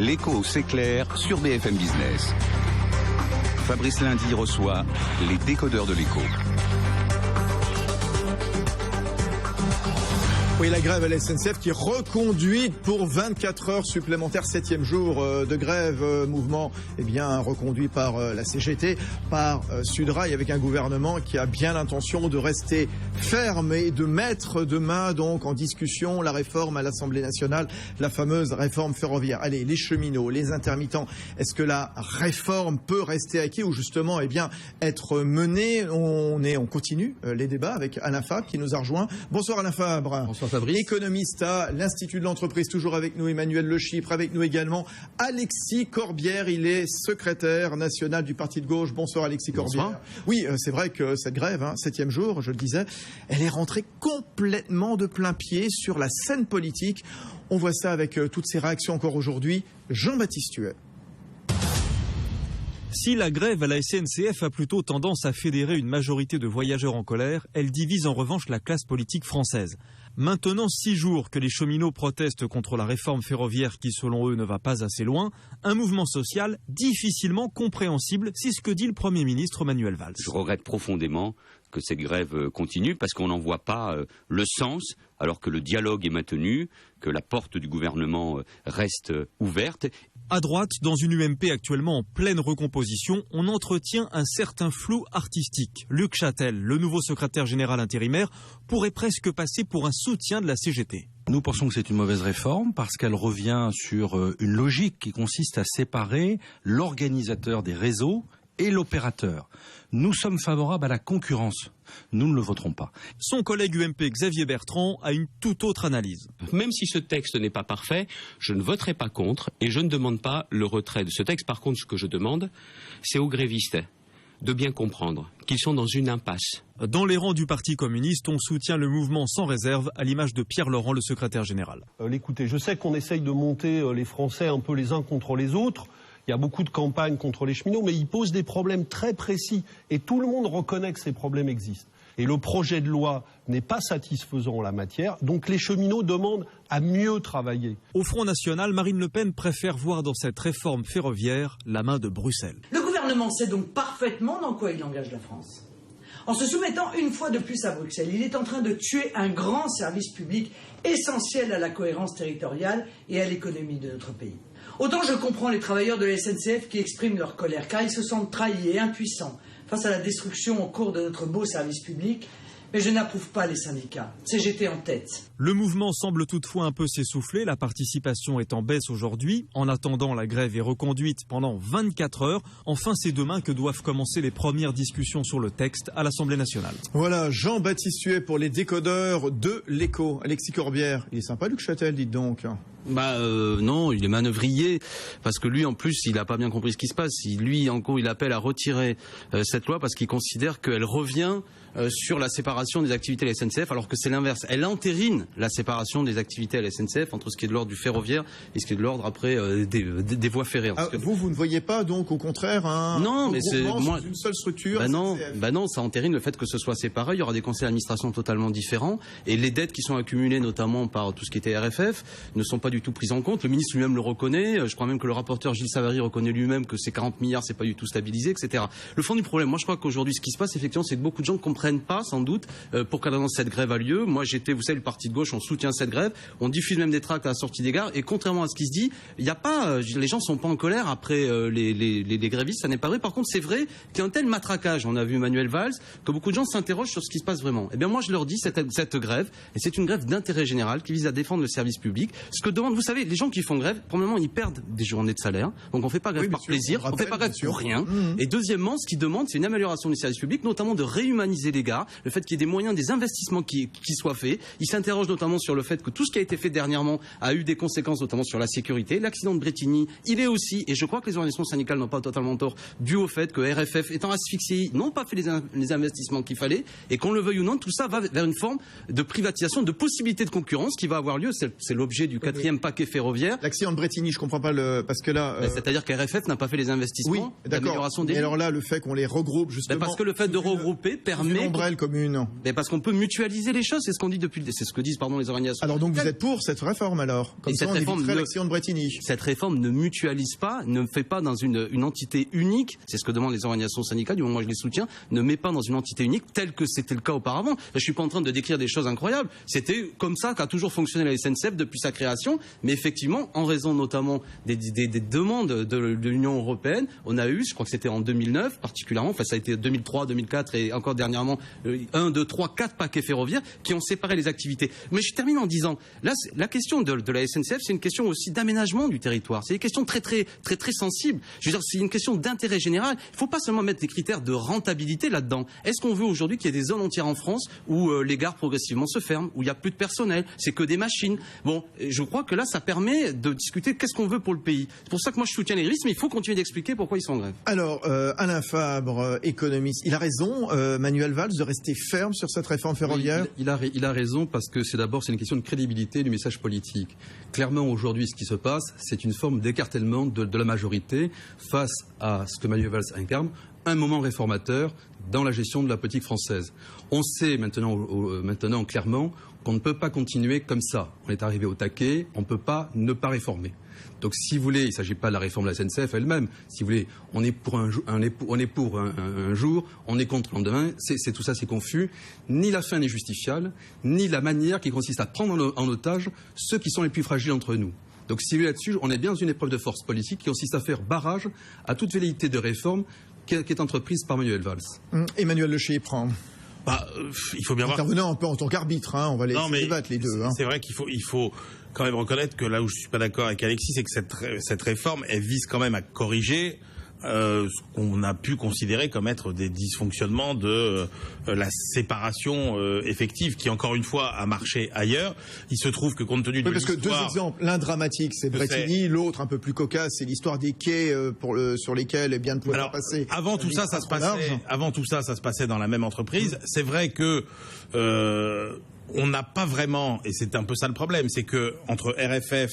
L'écho, c'est clair sur BFM Business. Fabrice Lundi reçoit les décodeurs de l'écho. Oui, la grève à la SNCF qui est reconduite pour 24 heures supplémentaires, 7e jour de grève, mouvement reconduit par la CGT, par Sudrail, avec un gouvernement qui a bien l'intention de rester ferme et de mettre demain donc en discussion la réforme à l'Assemblée nationale, la fameuse réforme ferroviaire. Allez, les cheminots, les intermittents, est-ce que la réforme peut rester acquise ou justement être menée? On continue les débats avec Alain Fabre qui nous a rejoint. Bonsoir Alain Fabre. Bonsoir Fabrice. Économiste à l'Institut de l'entreprise, toujours avec nous Emmanuel Le Chypre, avec nous également Alexis Corbière, il est secrétaire national du Parti de gauche. Bonsoir Alexis Corbière. Bonsoir. Oui, c'est vrai que cette grève, 7e jour, je le disais, elle est rentrée complètement de plein pied sur la scène politique. On voit ça avec toutes ces réactions encore aujourd'hui. Jean-Baptiste Huet. Si la grève à la SNCF a plutôt tendance à fédérer une majorité de voyageurs en colère, elle divise en revanche la classe politique française. Maintenant 6 jours que les cheminots protestent contre la réforme ferroviaire qui, selon eux, ne va pas assez loin, un mouvement social difficilement compréhensible, c'est ce que dit le Premier ministre Manuel Valls. Je regrette profondément que cette grève continue parce qu'on n'en voit pas le sens, alors que le dialogue est maintenu, que la porte du gouvernement reste ouverte. À droite, dans une UMP actuellement en pleine recomposition, on entretient un certain flou artistique. Luc Châtel, le nouveau secrétaire général intérimaire, pourrait presque passer pour un soutien de la CGT. Nous pensons que c'est une mauvaise réforme parce qu'elle revient sur une logique qui consiste à séparer l'organisateur des réseaux et l'opérateur. Nous sommes favorables à la concurrence. Nous ne le voterons pas. Son collègue UMP Xavier Bertrand a une toute autre analyse. Même si ce texte n'est pas parfait, je ne voterai pas contre et je ne demande pas le retrait de ce texte. Par contre, ce que je demande, c'est aux grévistes de bien comprendre qu'ils sont dans une impasse. Dans les rangs du Parti communiste, on soutient le mouvement sans réserve, à l'image de Pierre Laurent, le secrétaire général. Écoutez, je sais qu'on essaye de monter les Français un peu les uns contre les autres. Il y a beaucoup de campagnes contre les cheminots, mais ils posent des problèmes très précis. Et tout le monde reconnaît que ces problèmes existent. Et le projet de loi n'est pas satisfaisant en la matière. Donc les cheminots demandent à mieux travailler. Au Front National, Marine Le Pen préfère voir dans cette réforme ferroviaire la main de Bruxelles. Le gouvernement sait donc parfaitement dans quoi il engage la France. En se soumettant une fois de plus à Bruxelles, il est en train de tuer un grand service public essentiel à la cohérence territoriale et à l'économie de notre pays. Autant je comprends les travailleurs de la SNCF qui expriment leur colère, car ils se sentent trahis et impuissants face à la destruction en cours de notre beau service public, mais je n'approuve pas les syndicats. CGT en tête. Le mouvement semble toutefois un peu s'essouffler, la participation est en baisse aujourd'hui. En attendant, la grève est reconduite pendant 24 heures. Enfin, c'est demain que doivent commencer les premières discussions sur le texte à l'Assemblée nationale. Voilà, Jean-Baptiste Huet pour les décodeurs de l'écho. Alexis Corbière, il est sympa Luc Châtel, dites donc. Non, il est manœuvrier parce que lui en plus il n'a pas bien compris ce qui se passe. Lui en gros il appelle à retirer cette loi parce qu'il considère qu'elle revient sur la séparation des activités de la SNCF alors que c'est l'inverse. Elle entérine la séparation des activités à la SNCF entre ce qui est de l'ordre du ferroviaire et ce qui est de l'ordre après des voies ferrées. Vous ne voyez pas donc au contraire un mais c'est une seule structure non, ça entérine le fait que ce soit séparé. Il y aura des conseils d'administration totalement différents et les dettes qui sont accumulées notamment par tout ce qui était RFF ne sont pas du tout prise en compte. Le ministre lui-même le reconnaît. Je crois même que le rapporteur Gilles Savary reconnaît lui-même que ces 40 milliards, c'est pas du tout stabilisé, etc. Le fond du problème, moi je crois qu'aujourd'hui, ce qui se passe, effectivement, c'est que beaucoup de gens ne comprennent pas, sans doute, pourquoi cette grève a lieu. Moi, vous savez, le parti de gauche, on soutient cette grève. On diffuse même des tracts à la sortie des gares. Et contrairement à ce qui se dit, il n'y a pas, les gens sont pas en colère après les grévistes. Ça n'est pas vrai. Par contre, c'est vrai qu'il y a un tel matraquage. On a vu Manuel Valls, que beaucoup de gens s'interrogent sur ce qui se passe vraiment. Eh bien, moi, je leur dis, cette grève, et c'est une grève d'intérêt général qui vise à défendre le service public. Ce que demande, vous savez, les gens qui font grève, premièrement, ils perdent des journées de salaire. Donc on fait pas grève par plaisir, on fait pas grève pour rien. Et deuxièmement, ce qu'ils demandent, c'est une amélioration du service public, notamment de réhumaniser les gares, le fait qu'il y ait des moyens, des investissements qui soient faits. Ils s'interrogent notamment sur le fait que tout ce qui a été fait dernièrement a eu des conséquences, notamment sur la sécurité. L'accident de Brétigny, il est aussi, et je crois que les organisations syndicales n'ont pas totalement tort, dû au fait que RFF, étant asphyxié, n'ont pas fait les investissements qu'il fallait, et qu'on le veuille ou non, tout ça va vers une forme de privatisation, de possibilité de concurrence qui va avoir lieu. C'est l'objet du 4e paquet ferroviaire. L'accident de Brétigny, je comprends pas parce que là. C'est-à-dire qu'RFF n'a pas fait les investissements d'amélioration des. Et alors là, le fait qu'on les regroupe justement. Parce que le fait de regrouper permet ombrelle commune? Mais parce qu'on peut mutualiser les choses, c'est ce qu'on dit c'est ce que disent les organisations. Alors donc vous êtes pour cette réforme alors? Comme ça on éviterait l'accident de Brétigny. Cette réforme ne mutualise pas, ne fait pas dans une entité unique, c'est ce que demandent les organisations syndicales, du moment où je les soutiens, ne met pas dans une entité unique tel que c'était le cas auparavant. Je suis pas en train de décrire des choses incroyables, c'était comme ça qu'a toujours fonctionné la SNCF depuis sa création, mais effectivement, en raison notamment des demandes de l'Union européenne, on a eu, je crois que c'était en 2009 particulièrement, enfin ça a été 2003, 2004 et encore dernièrement 1, 2, 3, 4 paquets ferroviaires qui ont séparé les activités. Mais je termine en disant, là la question de la SNCF, c'est une question aussi d'aménagement du territoire, c'est une question très sensible. Je veux dire, c'est une question d'intérêt général. Il ne faut pas seulement mettre des critères de rentabilité là-dedans. Est-ce qu'on veut aujourd'hui qu'il y ait des zones entières en France où les gares progressivement se ferment, où il n'y a plus de personnel, c'est que des machines? Bon, je crois que là, ça permet de discuter qu'est-ce qu'on veut pour le pays. C'est pour ça que moi, je soutiens les grévistes, mais il faut continuer d'expliquer pourquoi ils sont en grève. Alors, Alain Fabre, économiste, il a raison, Manuel Valls, de rester ferme sur cette réforme ferroviaire? Oui, il a raison parce que c'est une question de crédibilité du message politique. Clairement, aujourd'hui, ce qui se passe, c'est une forme d'écartèlement de la majorité face à ce que Manuel Valls incarne, un moment réformateur dans la gestion de la politique française. On sait maintenant clairement qu'on ne peut pas continuer comme ça. On est arrivé au taquet, on ne peut pas ne pas réformer. Donc, si vous voulez, il ne s'agit pas de la réforme de la SNCF elle-même. Si vous voulez, on est pour un jour, on est contre le lendemain. Tout ça, c'est confus. Ni la fin n'est justifiable, ni la manière qui consiste à prendre en otage ceux qui sont les plus fragiles entre nous. Donc, si vous voulez, là-dessus, on est bien dans une épreuve de force politique qui consiste à faire barrage à toute velléité de réforme qui est entreprise par Manuel Valls. Emmanuel Le prend. Il faut bien voir. Intervenant un peu en tant qu'arbitre, on va les débattre les deux. C'est vrai qu'il faut quand même reconnaître que là où je suis pas d'accord avec Alexis, c'est que cette réforme, elle vise quand même à corriger ce qu'on a pu considérer comme être des dysfonctionnements de la séparation effective qui, encore une fois, a marché ailleurs. Il se trouve que compte tenu de l'histoire... Parce que deux exemples, l'un dramatique, c'est Brétigny, l'autre un peu plus cocasse, c'est l'histoire des quais sur lesquels ne pouvaient pas passer. Avant tout ça, ça se passait dans la même entreprise. C'est vrai que on n'a pas vraiment, et c'est un peu ça le problème, c'est que entre RFF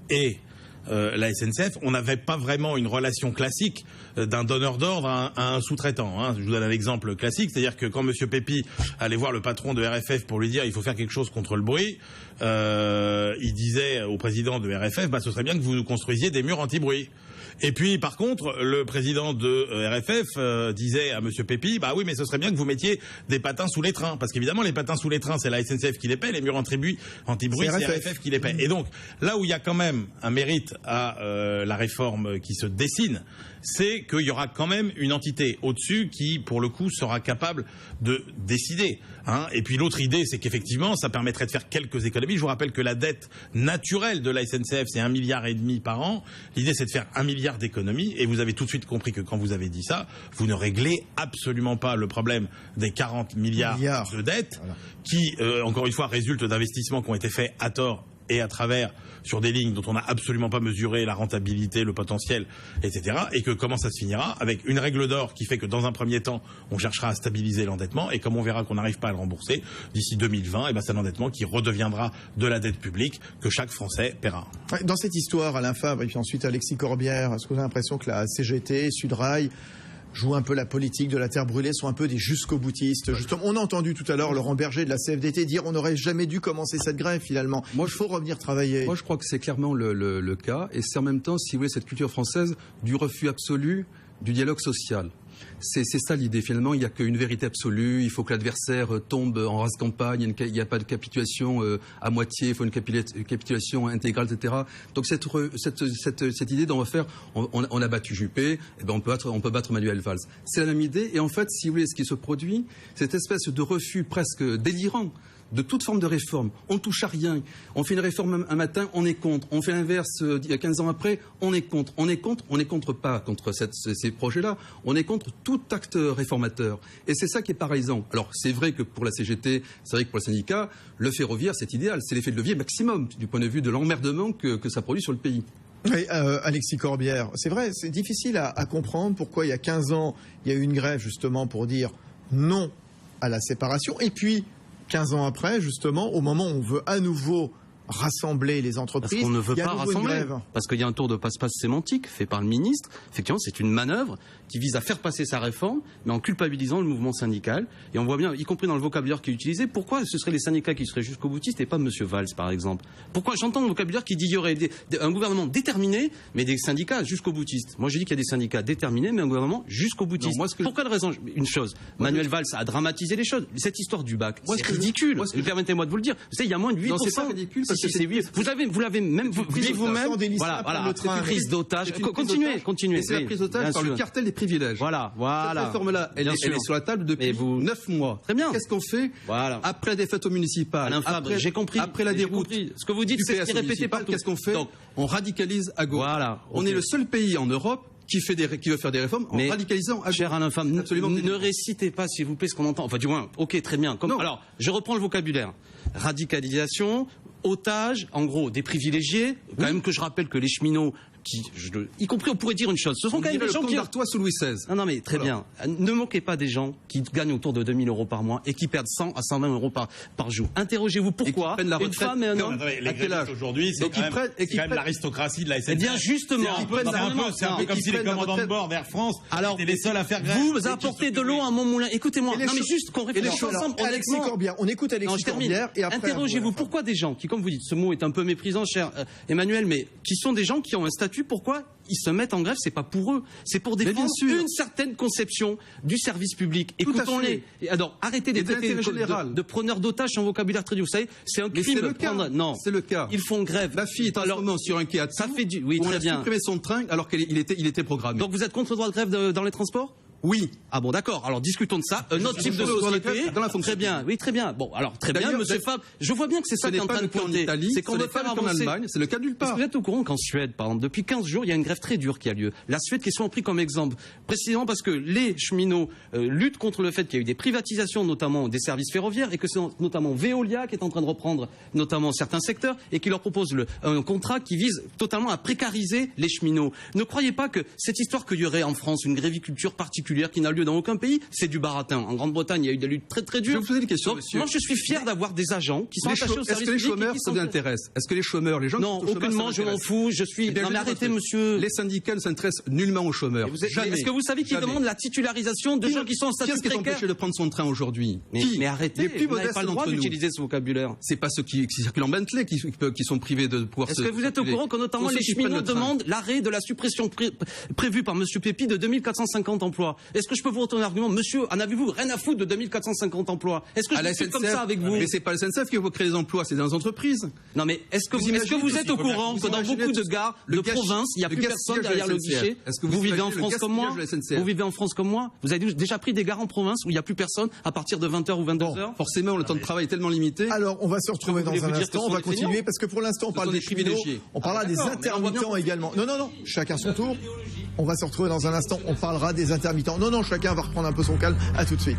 et la SNCF, on n'avait pas vraiment une relation classique d'un donneur d'ordre à un sous-traitant. Je vous donne un exemple classique, c'est-à-dire que quand M. Pépi allait voir le patron de RFF pour lui dire il faut faire quelque chose contre le bruit, il disait au président de RFF ce serait bien que vous nous construisiez des murs anti-bruit. Et puis, par contre, le président de RFF disait à M. Pépi, oui, mais ce serait bien que vous mettiez des patins sous les trains. Parce qu'évidemment, les patins sous les trains, c'est la SNCF qui les paie, les murs anti-bruit, c'est RFF qui les paie. Et donc, là où il y a quand même un mérite à la réforme qui se dessine, c'est qu'il y aura quand même une entité au-dessus qui, pour le coup, sera capable de décider. Et puis l'autre idée, c'est qu'effectivement, ça permettrait de faire quelques économies. Je vous rappelle que la dette naturelle de la SNCF, c'est 1,5 milliard par an. L'idée, c'est de faire 1 milliard d'économies. Et vous avez tout de suite compris que quand vous avez dit ça, vous ne réglez absolument pas le problème des 40 milliards de dettes qui, encore une fois, résultent d'investissements qui ont été faits à tort et à travers sur des lignes dont on n'a absolument pas mesuré la rentabilité, le potentiel, etc. Et que comment ça se finira avec une règle d'or qui fait que dans un premier temps, on cherchera à stabiliser l'endettement et comme on verra qu'on n'arrive pas à le rembourser, d'ici 2020, c'est l'endettement qui redeviendra de la dette publique que chaque Français paiera. Dans cette histoire, Alain Fabre et puis ensuite Alexis Corbière, est-ce que vous avez l'impression que la CGT, Sudrail jouent un peu la politique de la terre brûlée, sont un peu des jusqu'au-boutistes. Justement, on a entendu tout à l'heure Laurent Berger de la CFDT dire on n'aurait jamais dû commencer cette grève finalement. Il faut revenir travailler. Moi, je crois que c'est clairement le cas. Et c'est en même temps, si vous voulez, cette culture française du refus absolu du dialogue social. C'est ça l'idée. Finalement, il n'y a qu'une vérité absolue. Il faut que l'adversaire tombe en rase campagne. Il n'y a pas de capitulation à moitié. Il faut une capitulation intégrale, etc. Donc cette idée d'on va faire, on a battu Juppé, on peut battre Manuel Valls. C'est la même idée. Et en fait, si vous voulez, ce qui se produit, cette espèce de refus presque délirant de toute forme de réforme. On touche à rien. On fait une réforme un matin, on est contre. On fait l'inverse 15 ans après, on est contre. On est contre pas contre ces projets-là. On est contre tout acte réformateur. Et c'est ça qui est paralysant. Alors, c'est vrai que pour la CGT, c'est vrai que pour le syndicat, le ferroviaire, c'est idéal. C'est l'effet de levier maximum du point de vue de l'emmerdement que ça produit sur le pays. Oui, Alexis Corbière, c'est vrai, c'est difficile à comprendre pourquoi il y a 15 ans, il y a eu une grève justement pour dire non à la séparation. Et puis, 15 ans après, justement, au moment où on veut à nouveau rassembler les entreprises. Parce qu'on ne veut Il y a pas à nouveau une rassembler. grève. Parce qu'il y a un tour de passe-passe sémantique fait par le ministre. Effectivement, c'est une manœuvre qui vise à faire passer sa réforme, mais en culpabilisant le mouvement syndical. Et on voit bien, y compris dans le vocabulaire qui est utilisé, pourquoi ce seraient les syndicats qui seraient jusqu'au boutistes et pas M. Valls, par exemple. Pourquoi j'entends le vocabulaire qui dit qu'il y aurait un gouvernement déterminé, mais des syndicats jusqu'au boutiste. Moi, je dis qu'il y a des syndicats déterminés, mais un gouvernement jusqu'au boutiste. Pour quelle raison? Une chose, Manuel Valls a dramatisé les choses. Cette histoire du bac, c'est ridicule. Permettez-moi de vous le dire. Vous savez, il y a moins de 8%. Non, c'est pas ridicule parce que c'est 8. Vous l'avez même dit vous-même. Voilà, prise d'otage. Continuez. C'est la prise d'otage par le cartel des privilèges. Voilà. Cette réforme-là, elle est sur la table depuis 9 mois. Très bien. Qu'est-ce qu'on fait après la défaite au municipal? J'ai compris. Après la déroute. Ce que vous dites, c'est ce qui est répété partout. Qu'est-ce qu'on fait? On radicalise à gauche. On est le seul pays en Europe qui veut faire des réformes en radicalisant à gauche. Cher Alain Femme, ne récitez pas, s'il vous plaît, ce qu'on entend. Enfin, du moins, ok, très bien. Alors, je reprends le vocabulaire. Radicalisation, otage, en gros, des privilégiés. Quand même que je rappelle que les cheminots, y compris, on pourrait dire une chose. Ce sont quand même des gens qui... d'Artois sous Louis XVI. Non, mais très bien. Ne moquez pas des gens qui gagnent autour de 2000 € par mois et qui perdent 100 à 120 € par jour. Interrogez-vous pourquoi une femme et un homme... À quel âge aujourd'hui, c'est quand même l'aristocratie de la SNCF. Eh bien, justement... C'est un peu comme si les commandants de bord d'Air France étaient les seuls à faire grève. Vous apportez de l'eau à mon moulin. Écoutez-moi. Non, mais juste qu'on réfléchisse ensemble. Alexis Corbière, on écoute Alexis Corbière et après... Interrogez-vous pourquoi des gens qui, comme vous dites, ce mot est un peu méprisant, cher Emmanuel, mais qui sont des gens qui ont un statut, pourquoi ils se mettent en grève? C'est pas pour eux, c'est pour défendre une certaine conception du service public. Écoutons-les. Alors, arrêtez de traiter de preneurs d'otages, un vocabulaire très dur. Vous savez, c'est un crime de prendre. Non, c'est le cas. Ils font grève. La fille est en ce moment sur un quai à ça fait du. Oui, très bien. On a supprimé son train alors qu'il était programmé. Donc vous êtes contre le droit de grève dans les transports? Oui. Ah bon, d'accord. Alors discutons de ça. Un autre type de société. Très bien. Oui, très bien. Bon, alors très bien, Monsieur Fabre. Je vois bien que c'est ça qui est en train de pointer. C'est qu'on veut faire avancer. C'est le cas nulle part. Est-ce que vous êtes au courant qu'en Suède, par exemple, depuis 15 jours, il y a une grève très dure qui a lieu. La Suède qui est souvent pris comme exemple, précisément parce que les cheminots luttent contre le fait qu'il y a eu des privatisations, notamment des services ferroviaires, et que c'est notamment Veolia qui est en train de reprendre notamment certains secteurs et qui leur propose un contrat qui vise totalement à précariser les cheminots. Ne croyez pas que cette histoire qu'il y aurait en France une gréviculture particulière qui n'a lieu dans aucun pays, c'est du baratin. En Grande-Bretagne, il y a eu des luttes très très dures. Je vais vous poser une question, monsieur. Moi, je suis fier d'avoir des agents qui sont attachés au service public. Est-ce que les chômeurs, ça vous intéresse? Est-ce que les chômeurs, les gens non, aucunement, je m'en fous. Je suis. Non, mais arrêtez, monsieur. Les syndicats ne s'intéressent nullement aux chômeurs. Est-ce que vous savez qui demande la titularisation de gens qui sont en statut précaire? Qui est empêché de prendre son train aujourd'hui? Mais arrêtez. Les plus modestes pas le droit d'utiliser ce vocabulaire. C'est pas ceux qui circulent en Bentley qui sont privés de pouvoir. Est-ce que vous êtes au courant que notamment les cheminots demandent l'arrêt de la suppression prévue par monsieur Pépi de 2450 emplois? Est-ce que je peux vous retourner l'argument? Monsieur, en avez-vous rien à foutre de 2450 emplois? Est-ce que je discute comme ça avec vous? Mais c'est pas la SNCF qui va créer les emplois, c'est dans les entreprises. Non mais est-ce que vous êtes au courant que dans beaucoup de gares de province, il n'y a plus personne derrière le guichet? Vous vivez en France comme moi? Vous vivez en France comme moi? Vous avez déjà pris des gares en province où il n'y a plus personne à partir de 20h ou 22h? Forcément, le temps de travail est tellement limité. Alors, on va se retrouver dans un instant, on va continuer parce que pour l'instant, on parle des privilégiés. On parlera des intermittents également. Non, chacun son tour. On va se retrouver dans un instant, on parlera des intermittents. Non, chacun va reprendre un peu son calme. À tout de suite.